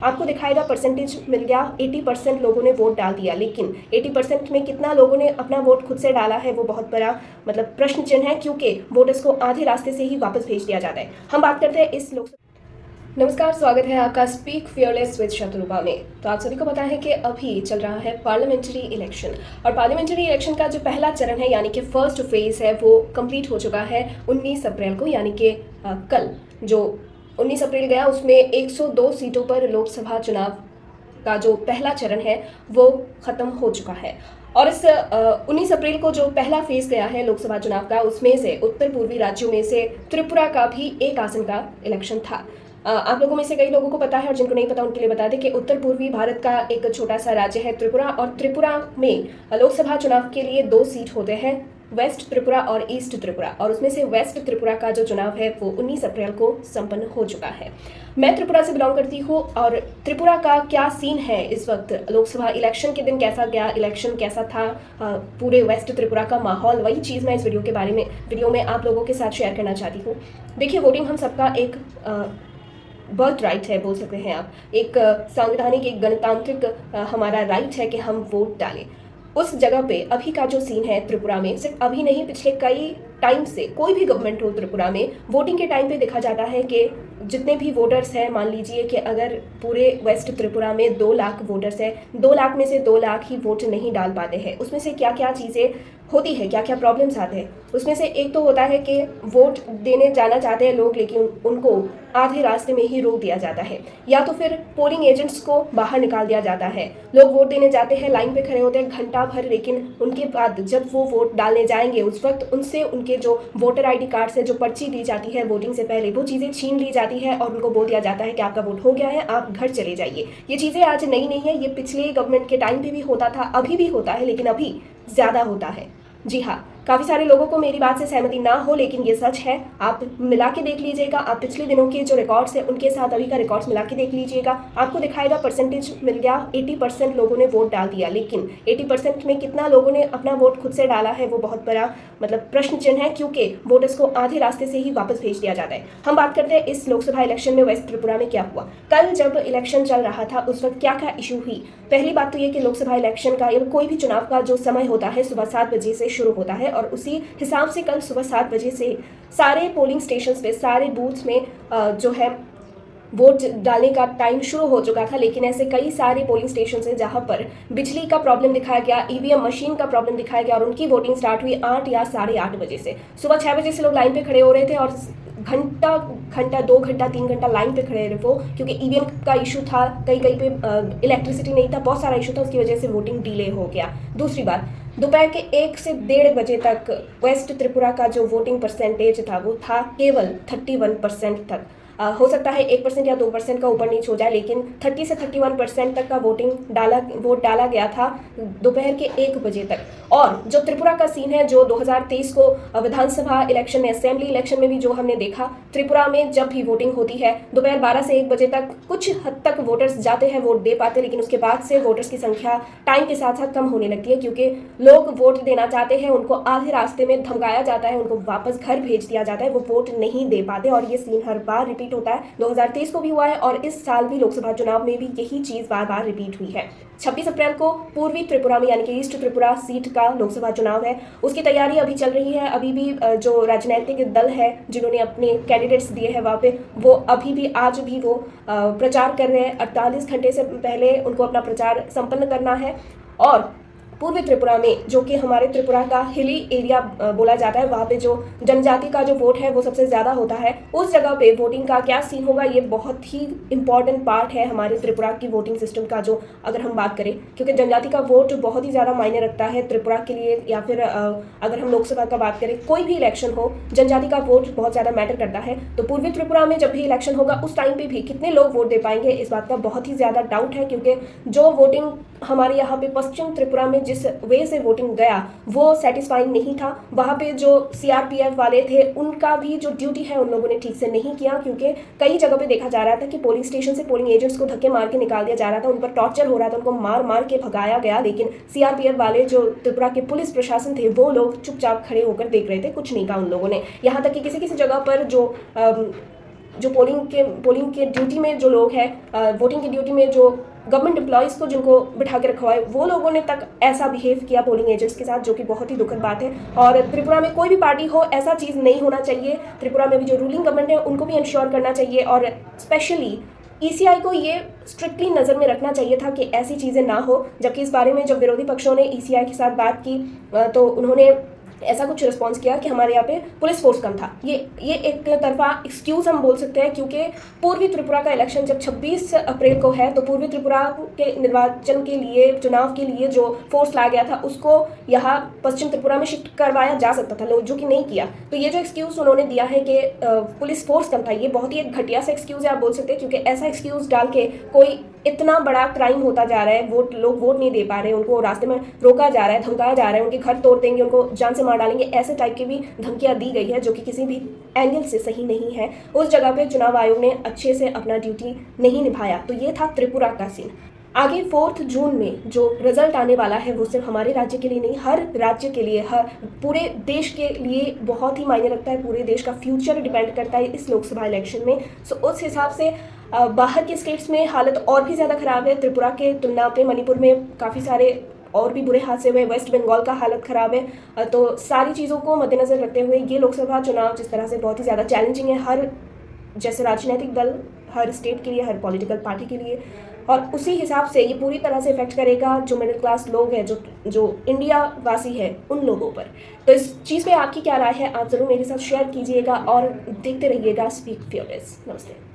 आपको दिखाएगा परसेंटेज मिल गया, 80% लोगों ने वोट डाल दिया, लेकिन 80% में कितना लोगों ने अपना वोट खुद से डाला है वो बहुत बड़ा प्रश्न चिन्ह है, क्योंकि वोटर्स को आधे रास्ते से ही वापस भेज दिया जाता है। हम बात करते हैं इस लोकसभा। नमस्कार, स्वागत है आपका स्पीक फियरलेस विद शत्रुपा में। तो आप सभी को पता है कि अभी चल रहा है पार्लियामेंट्री इलेक्शन, और पार्लियामेंट्री इलेक्शन का जो पहला चरण है यानी कि फर्स्ट फेज है वो कंप्लीट हो चुका है 19 अप्रैल को, यानी कि कल जो 19 अप्रैल गया उसमें 102 सीटों पर लोकसभा चुनाव का जो पहला चरण है वो ख़त्म हो चुका है। और इस 19 अप्रैल को जो पहला फेज गया है लोकसभा चुनाव का, उसमें से उत्तर पूर्वी राज्यों में से त्रिपुरा का भी एक आसन का इलेक्शन था। आप लोगों में से कई लोगों को पता है, और जिनको नहीं पता उनके लिए बता दें कि उत्तर पूर्वी भारत का एक छोटा सा राज्य है त्रिपुरा, और त्रिपुरा में लोकसभा चुनाव के लिए 2 सीट होते हैं, वेस्ट त्रिपुरा और ईस्ट त्रिपुरा, और उसमें से वेस्ट त्रिपुरा का जो चुनाव है वो 19 अप्रैल को संपन्न हो चुका है। मैं त्रिपुरा से बिलोंग करती हूँ, और त्रिपुरा का क्या सीन है इस वक्त, लोकसभा इलेक्शन के दिन कैसा गया, इलेक्शन कैसा था, पूरे वेस्ट त्रिपुरा का माहौल, वही चीज़ मैं इस वीडियो में आप लोगों के साथ शेयर करना चाहती हूँ। देखिए, वोटिंग हम सबका एक बर्थ राइट है, बोल सकते हैं आप, एक संवैधानिक, एक गणतांत्रिक हमारा राइट है कि हम वोट डालें। उस जगह पे अभी का जो सीन है त्रिपुरा में, सिर्फ अभी नहीं, पिछले कई टाइम से कोई भी गवर्नमेंट हो त्रिपुरा में, वोटिंग के टाइम पे देखा जाता है कि जितने भी वोटर्स हैं, मान लीजिए कि अगर पूरे वेस्ट त्रिपुरा में 2 लाख वोटर्स हैं, 2 लाख में से 2 लाख ही वोट नहीं डाल पाते हैं। उसमें से क्या क्या चीज़ें होती है, क्या क्या प्रॉब्लम्स आते हैं, उसमें से एक तो होता है कि वोट देने जाना चाहते हैं लोग, लेकिन उनको आधे रास्ते में ही रोक दिया जाता है, या तो फिर पोलिंग एजेंट्स को बाहर निकाल दिया जाता है। लोग वोट देने जाते हैं, लाइन पे खड़े होते हैं घंटा भर, लेकिन उनके बाद जब वो वोट डालने जाएंगे उस वक्त उनसे उनके जो वोटर आईडी कार्ड से जो पर्ची दी जाती है वोटिंग से पहले, वो चीज़ें छीन ली जाती है और उनको बोल दिया जाता है कि आपका वोट हो गया है, आप घर चले जाइए। ये चीज़ें आज नई नहीं है, ये पिछले गवर्नमेंट के टाइम पे भी होता था, अभी भी होता है, लेकिन अभी ज़्यादा होता है। जी हाँ, काफ़ी सारे लोगों को मेरी बात से सहमति ना हो, लेकिन ये सच है। आप मिला के देख लीजिएगा, आप पिछले दिनों के जो रिकॉर्ड्स हैं उनके साथ अभी का रिकॉर्ड्स मिला के देख लीजिएगा, आपको दिखाएगा परसेंटेज मिल गया, 80% लोगों ने वोट डाल दिया, लेकिन 80% में कितना लोगों ने अपना वोट खुद से डाला है वो बहुत बड़ा प्रश्न चिन्ह है, क्योंकि वोटर्स को आधे रास्ते से ही वापस भेज दिया जाता है। हम बात करते हैं इस लोकसभा इलेक्शन में वेस्ट त्रिपुरा में क्या हुआ। कल जब इलेक्शन चल रहा था उस वक्त क्या क्या इशू हुई। पहली बात तो ये कि लोकसभा इलेक्शन का या कोई भी चुनाव का जो समय होता है सुबह 7 बजे से शुरू होता है, और उसी हिसाब से कल सुबह 7 बजे से सारे पोलिंग स्टेशंस पे, सारे बूथ्स में जो है वोट डालने का टाइम शुरू हो चुका था। लेकिन ऐसे कई सारे पोलिंग स्टेशन हैं जहां पर बिजली का प्रॉब्लम दिखाया गया, ईवीएम मशीन का प्रॉब्लम दिखाया गया, और उनकी वोटिंग स्टार्ट हुई 8 या 8:30 बजे से। सुबह 6 बजे से लोग लाइन पे खड़े हो रहे थे, और घंटा 2 घंटा 3 घंटा लाइन पे खड़े रहे वो, क्योंकि ईवीएम का इशू था, कहीं कहीं पे इलेक्ट्रिसिटी नहीं था, बहुत सारा इशू था, उसकी वजह से वोटिंग डिले हो गया। दूसरी बात, दोपहर के 1 से 1:30 बजे तक वेस्ट त्रिपुरा का जो वोटिंग परसेंटेज था वो था केवल 31% तक। हो सकता है 1% या 2% का ऊपर नीचे हो जाए, लेकिन 30 से 31% तक का वोट डाला गया था दोपहर के 1 बजे तक। और जो त्रिपुरा का सीन है, जो 2023 को विधानसभा इलेक्शन में, असेंबली इलेक्शन में भी जो हमने देखा, त्रिपुरा में जब भी वोटिंग होती है दोपहर 12 से 1 बजे तक कुछ हद तक वोटर्स जाते हैं, वोट दे पाते, लेकिन उसके बाद से वोटर्स की संख्या टाइम के साथ साथ कम होने लगती है, क्योंकि लोग वोट देना चाहते हैं, उनको आधे रास्ते में धमकाया जाता है, उनको वापस घर भेज दिया जाता है, वो वोट नहीं दे पाते। और ये सीन हर बार रिपीट होता है, 2023 को भी हुआ है, और इस साल भी लोकसभा चुनाव में भी यही चीज बार बार रिपीट हुई है। 26 अप्रैल को पूर्वी त्रिपुरा में, यानी कि ईस्ट त्रिपुरा सीट का लोकसभा चुनाव है, उसकी तैयारी अभी चल रही है। अभी भी जो राजनीतिक दल है जिन्होंने अपने कैंडिडेट्स दिए हैं वहाँ पे, वो अभी भी आज भी वो प्रचार कर रहे हैं। 48 घंटे से पहले उनको अपना प्रचार संपन्न करना है। और पूर्वी त्रिपुरा में, जो कि हमारे त्रिपुरा का हिली एरिया बोला जाता है, वहाँ पे जो जनजाति का जो वोट है वो सबसे ज़्यादा होता है, उस जगह पे वोटिंग का क्या सीन होगा, ये बहुत ही इंपॉर्टेंट पार्ट है हमारे त्रिपुरा की वोटिंग सिस्टम का, जो अगर हम बात करें, क्योंकि जनजाति का वोट बहुत ही ज़्यादा मायने रखता है त्रिपुरा के लिए। या फिर अगर हम लोकसभा का बात करें, कोई भी इलेक्शन हो, जनजाति का वोट बहुत ज़्यादा मैटर करता है। तो पूर्वी त्रिपुरा में जब भी इलेक्शन होगा उस टाइम पे भी कितने लोग वोट दे पाएंगे, इस बात का बहुत ही ज़्यादा डाउट है, क्योंकि जो वोटिंग हमारे यहाँ पे पश्चिम त्रिपुरा में जिस वे से वोटिंग गया वो सेटिस्फाइंग नहीं था। वहाँ पे जो सीआरपीएफ वाले थे उनका भी जो ड्यूटी है उन लोगों ने ठीक से नहीं किया, क्योंकि कई जगह पे देखा जा रहा था कि पोलिंग स्टेशन से पोलिंग एजेंट्स को धक्के मार के निकाल दिया जा रहा था, उन पर टॉर्चर हो रहा था, उनको मार मार के भगाया गया। लेकिन सीआरपीएफ वाले जो त्रिपुरा के पुलिस प्रशासन थे वो लोग चुपचाप खड़े होकर देख रहे थे, कुछ नहीं कहा उन लोगों ने। यहाँ तक कि किसी किसी जगह पर जो जो पोलिंग के ड्यूटी में जो लोग हैं, वोटिंग की ड्यूटी में जो गवर्नमेंट एम्प्लॉयज़ को जिनको बिठा के रखा हुआ है, वो लोगों ने तक ऐसा बिहेव किया पोलिंग एजेंट्स के साथ, जो कि बहुत ही दुखद बात है। और त्रिपुरा में कोई भी पार्टी हो, ऐसा चीज़ नहीं होना चाहिए। त्रिपुरा में भी जो रूलिंग गवर्नमेंट है उनको भी इंश्योर करना चाहिए, और स्पेशली ईसीआई को ये स्ट्रिक्टली नज़र में रखना चाहिए था कि ऐसी चीज़ें ना हो। जबकि इस बारे में जब विरोधी पक्षों ने ईसीआई के साथ बात की तो उन्होंने ऐसा कुछ रिस्पॉन्स किया कि हमारे यहाँ पे पुलिस फोर्स कम था। ये एक तरफा एक्सक्यूज़ हम बोल सकते हैं, क्योंकि पूर्वी त्रिपुरा का इलेक्शन जब 26 अप्रैल को है, तो पूर्वी त्रिपुरा के निर्वाचन के लिए, चुनाव के लिए जो फोर्स लाया गया था उसको यहाँ पश्चिम त्रिपुरा में शिफ्ट करवाया जा सकता था, लोग जो कि नहीं किया। तो ये जो एक्सक्यूज़ उन्होंने दिया है कि पुलिस फोर्स कम था, ये बहुत ही एक घटिया सा एक्सक्यूज़ है, आप बोल सकते हैं। क्योंकि ऐसा एक्सक्यूज़ डाल के कोई इतना बड़ा क्राइम होता जा रहा है, लोग वोट नहीं दे पा रहे, उनको रास्ते में रोका जा रहा है, धमकाया जा रहा है, उनके घर तोड़ देंगे, उनको जान से मार डालेंगे, ऐसे टाइप की भी धमकियां दी गई है, जो कि किसी भी एंगल से सही नहीं है। उस जगह पे चुनाव आयोग ने अच्छे से अपना ड्यूटी नहीं निभाया। तो ये था त्रिपुरा का सीन। आगे 4 जून में जो रिजल्ट आने वाला है वो सिर्फ हमारे राज्य के लिए नहीं, हर राज्य के लिए, हर पूरे देश के लिए बहुत ही मायने रखता है। पूरे देश का फ्यूचर डिपेंड करता है इस लोकसभा इलेक्शन में। सो उस हिसाब से बाहर के स्टेट्स में हालत और भी ज़्यादा ख़राब है। त्रिपुरा के तुलना में मणिपुर में काफ़ी सारे और भी बुरे हादसे हुए, वेस्ट बंगाल का हालत ख़राब है। तो सारी चीज़ों को मद्देनज़र रखते हुए ये लोकसभा चुनाव जिस तरह से बहुत ही ज़्यादा चैलेंजिंग है, हर जैसे राजनीतिक दल, हर स्टेट के लिए, हर पॉलिटिकल पार्टी के लिए, और उसी हिसाब से ये पूरी तरह से इफेक्ट करेगा जो मिडिल क्लास लोग हैं, जो इंडिया वासी है, उन लोगों पर। तो इस चीज़ पे आपकी क्या राय है, आप ज़रूर मेरे साथ शेयर कीजिएगा और देखते रहिएगा स्पीक फीयरलेस। नमस्ते।